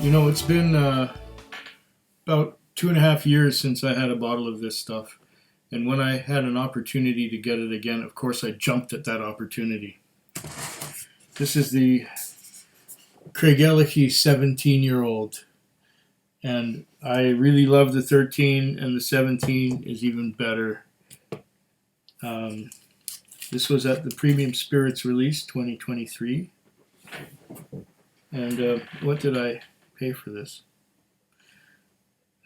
It's been about 2.5 years since I had a bottle of this stuff. And when I had an opportunity to get it again, of course, I jumped at that opportunity. This is the Craigellachie 17-year-old. And I really love the 13, and the 17 is even better. This was at the Premium Spirits release 2023. And what did I pay for this?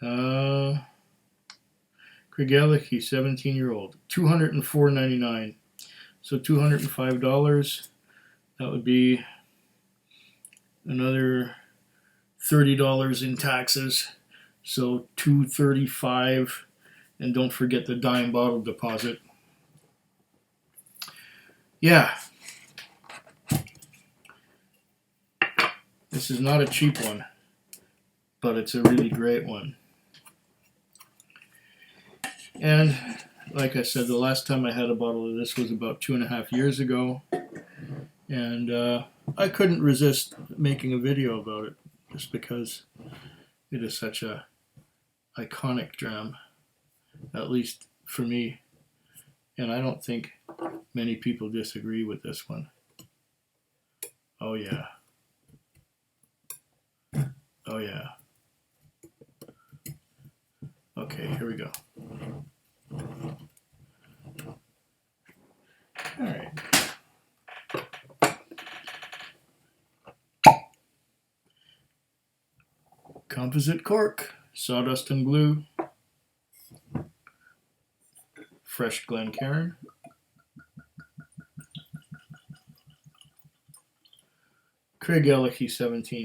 Craigellachie 17-year-old, $204.99. So $205. That would be another $30 in taxes. So $235, and don't forget the dime bottle deposit. Yeah. This is not a cheap one, but it's a really great one. And like I said, the last time I had a bottle of this was about 2.5 years ago. And I couldn't resist making a video about it just because it is such a iconic dram, at least for me. And I don't think many people disagree with this one. Oh yeah. Oh yeah. Okay, here we go. All right. Composite cork, sawdust and glue, fresh Glencairn, Craigellachie 17.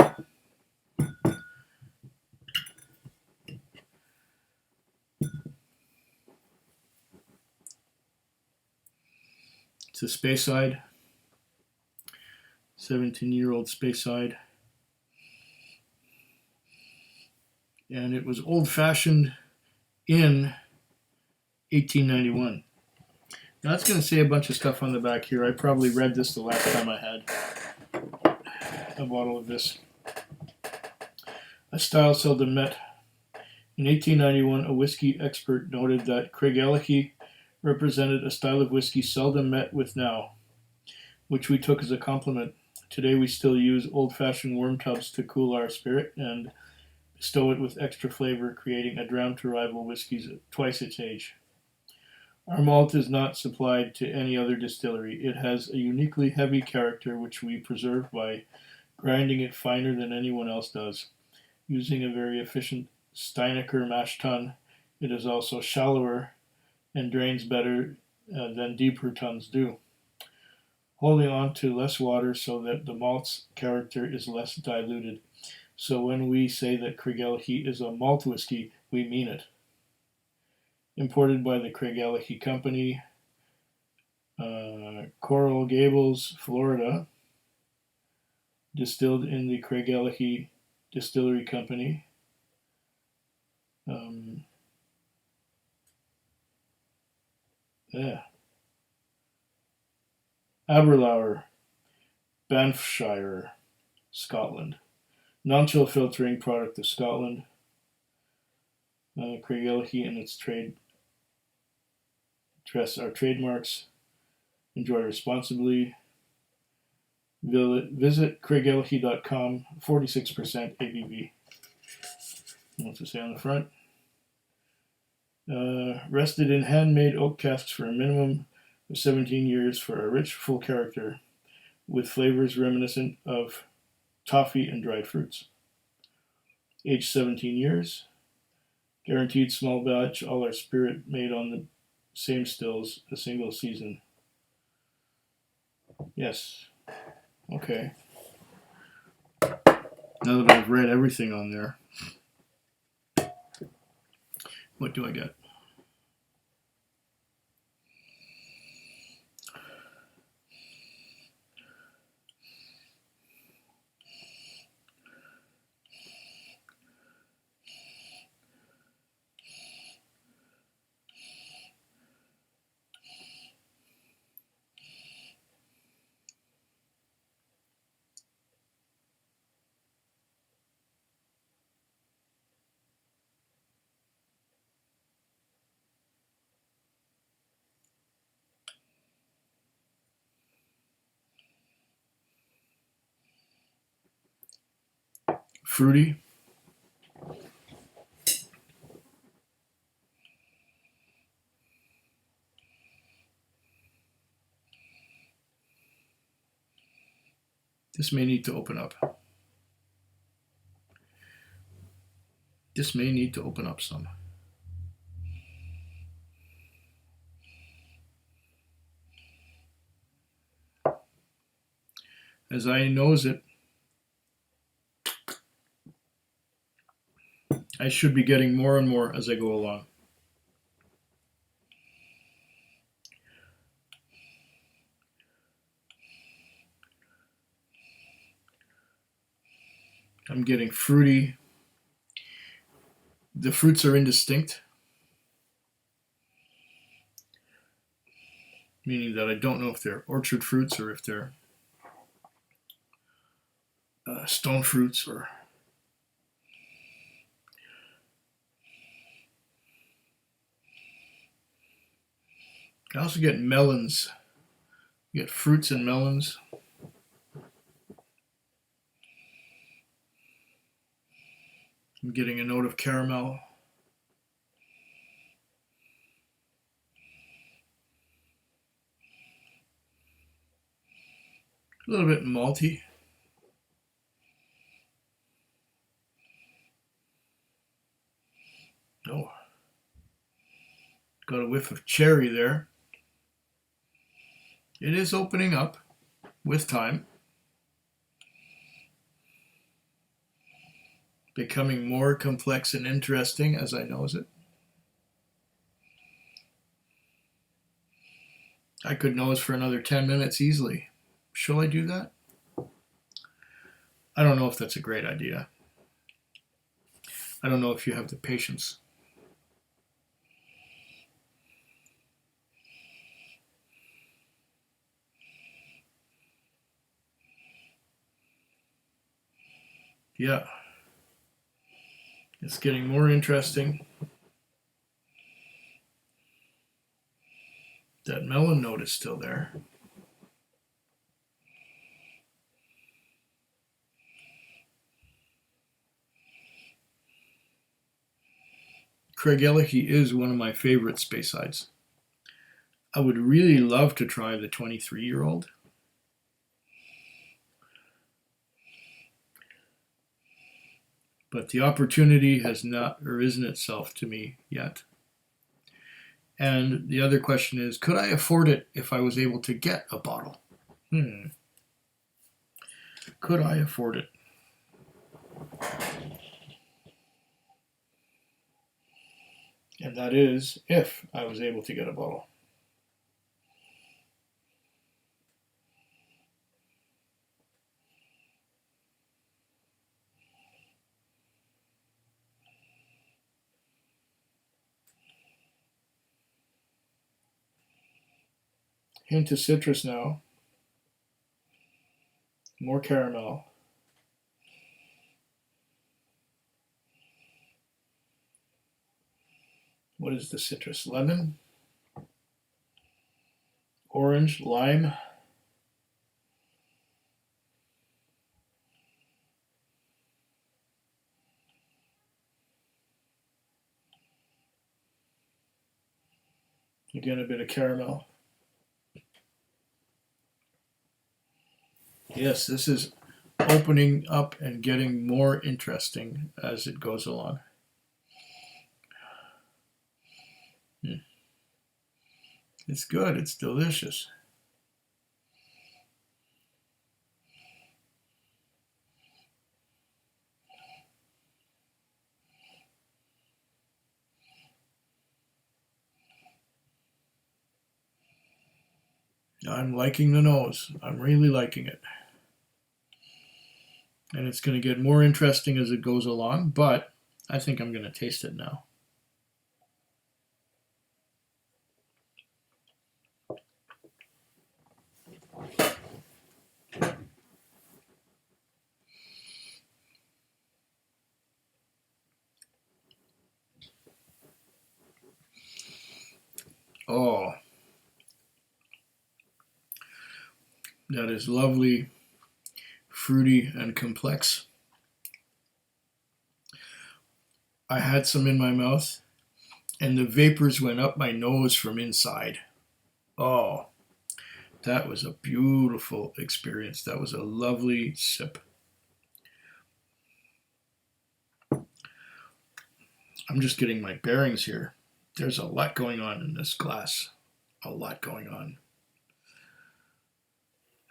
It's a Speyside, 17-year-old Speyside. And it was old-fashioned in 1891. Now that's going to say a bunch of stuff on the back here. I probably read this the last time I had a bottle of this. A style seldom met. In 1891, a whiskey expert noted that Craigellachie represented a style of whiskey seldom met with now, which we took as a compliment. Today we still use old-fashioned worm tubs to cool our spirit and bestow it with extra flavor, creating a dram to rival whiskeys twice its age. Our malt is not supplied to any other distillery. It has a uniquely heavy character which we preserve by grinding it finer than anyone else does. Using a very efficient Steinecker mash tun, it is also shallower and drains better than deeper tuns do, holding on to less water so that the malt's character is less diluted. So when we say that Craigellachie is a malt whiskey, we mean it. Imported by the Craigellachie Company, Coral Gables, Florida. Distilled in the Craigellachie Distillery Company. Aberlour, Banffshire, Scotland. Non-chill filtering product of Scotland. Craigellachie and its trade dress are trademarks. Enjoy responsibly. Visit Craigellachie.com. 46% ABV. What's it say on the front? Rested in handmade oak casks for a minimum of 17 years for a rich, full character with flavors reminiscent of toffee and dried fruits. Aged 17 years. Guaranteed small batch, all our spirit made on the same stills, a single season. Yes. Okay. Now that I've read everything on there, what do I get? fruity. This may need to open up. This may need to open up some. As I nose it, I should be getting more and more as I go along. I'm getting fruity. The fruits are indistinct, meaning that I don't know if they're orchard fruits or if they're stone fruits or I also get melons. You get fruits and melons. I'm getting a note of caramel. A little bit malty. Oh, got a whiff of cherry there. It is opening up with time. Becoming more complex and interesting as I nose it. I could nose for another 10 minutes easily. Shall I do that? I don't know if that's a great idea. I don't know if you have the patience. Yeah. It's getting more interesting. That melon note is still there. Craigellachie is one of my favorite Speysides. I would really love to try the 23-year-old. But the opportunity has not arisen itself to me yet. And the other question is, could I afford it if I was able to get a bottle? Could I afford it? And that is if I was able to get a bottle. Hint of citrus now. More caramel. What is the citrus? Lemon? Orange? Lime? Again, a bit of caramel. Yes, this is opening up and getting more interesting as it goes along. It's good. It's delicious. I'm liking the nose. I'm really liking it. And it's going to get more interesting as it goes along, but I think I'm going to taste it now. Oh, that is lovely, fruity, and complex. I had some in my mouth, and the vapors went up my nose from inside. Oh, that was a beautiful experience. That was a lovely sip. I'm just getting my bearings here. There's a lot going on in this glass. A lot going on.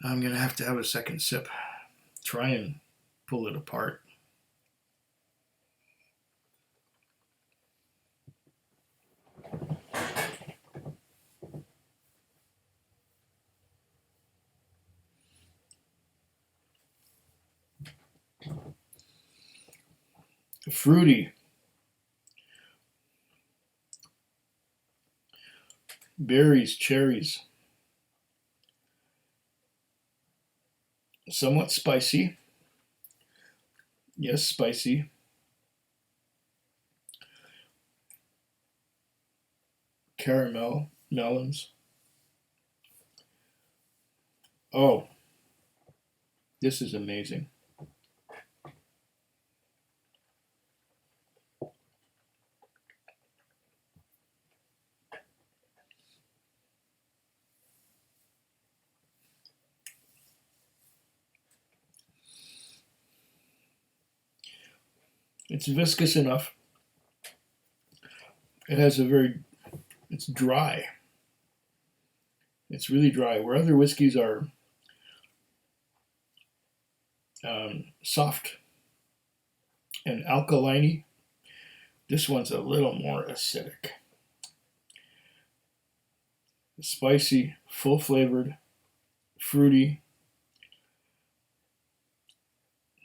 I'm going to have a second sip. Try and pull it apart. Fruity. Berries, cherries. Somewhat spicy. Yes, spicy. Caramel, melons. Oh, this is amazing. It's viscous enough. It has it's dry. It's really dry. Where other whiskeys are soft and alkaline, this one's a little more acidic. Spicy, full flavored, fruity,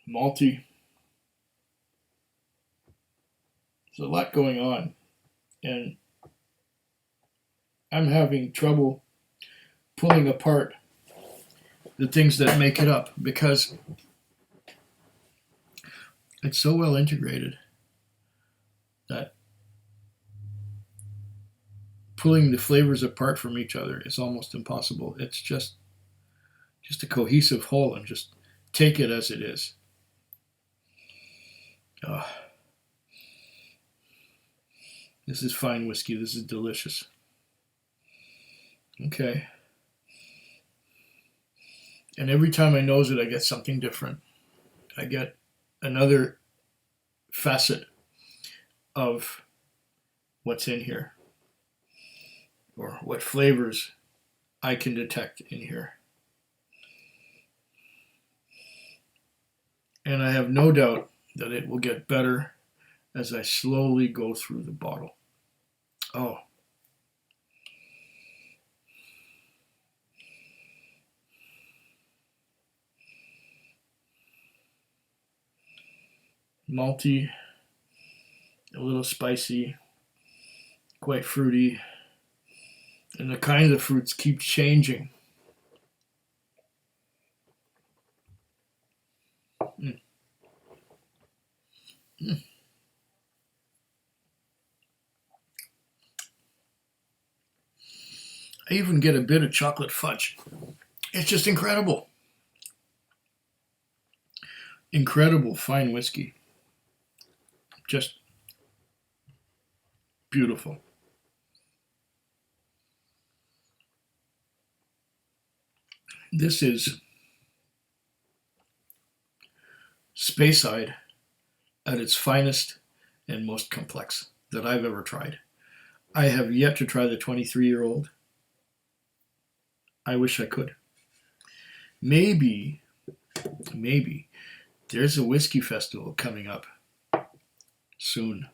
malty. There's a lot going on, and I'm having trouble pulling apart the things that make it up because it's so well integrated that pulling the flavors apart from each other is almost impossible. It's just a cohesive whole, and just take it as it is. Oh, this is fine whiskey. This is delicious. Okay. And every time I nose it, I get something different. I get another facet of what's in here, or what flavors I can detect in here. And I have no doubt that it will get better as I slowly go through the bottle. Oh. Malty, a little spicy, quite fruity, and the kinds of fruits keep changing. Mm. Mm. I even get a bit of chocolate fudge. It's just incredible. Incredible fine whiskey. Just beautiful. This is Speyside at its finest and most complex that I've ever tried. I have yet to try the 23-year-old. I wish I could. Maybe there's a whiskey festival coming up soon.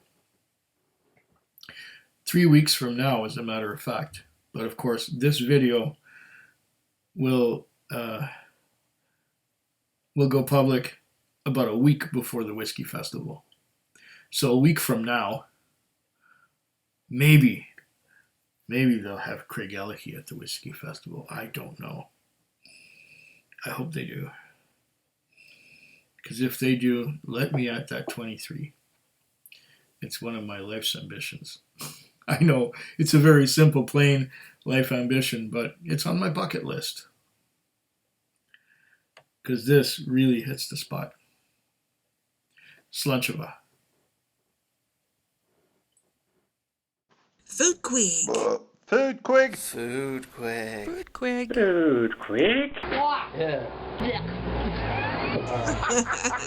3 weeks from now, as a matter of fact. But of course, this video will go public about a week before the whiskey festival. So a week from now, maybe they'll have Craigellachie at the whiskey festival. I don't know. I hope they do. Because if they do, let me at that 23. It's one of my life's ambitions. I know it's a very simple, plain life ambition, but it's on my bucket list. Because this really hits the spot. Sluncheva. Food Quig. Food Quig. Food Quig. Food Quig. Food Quig. Yeah.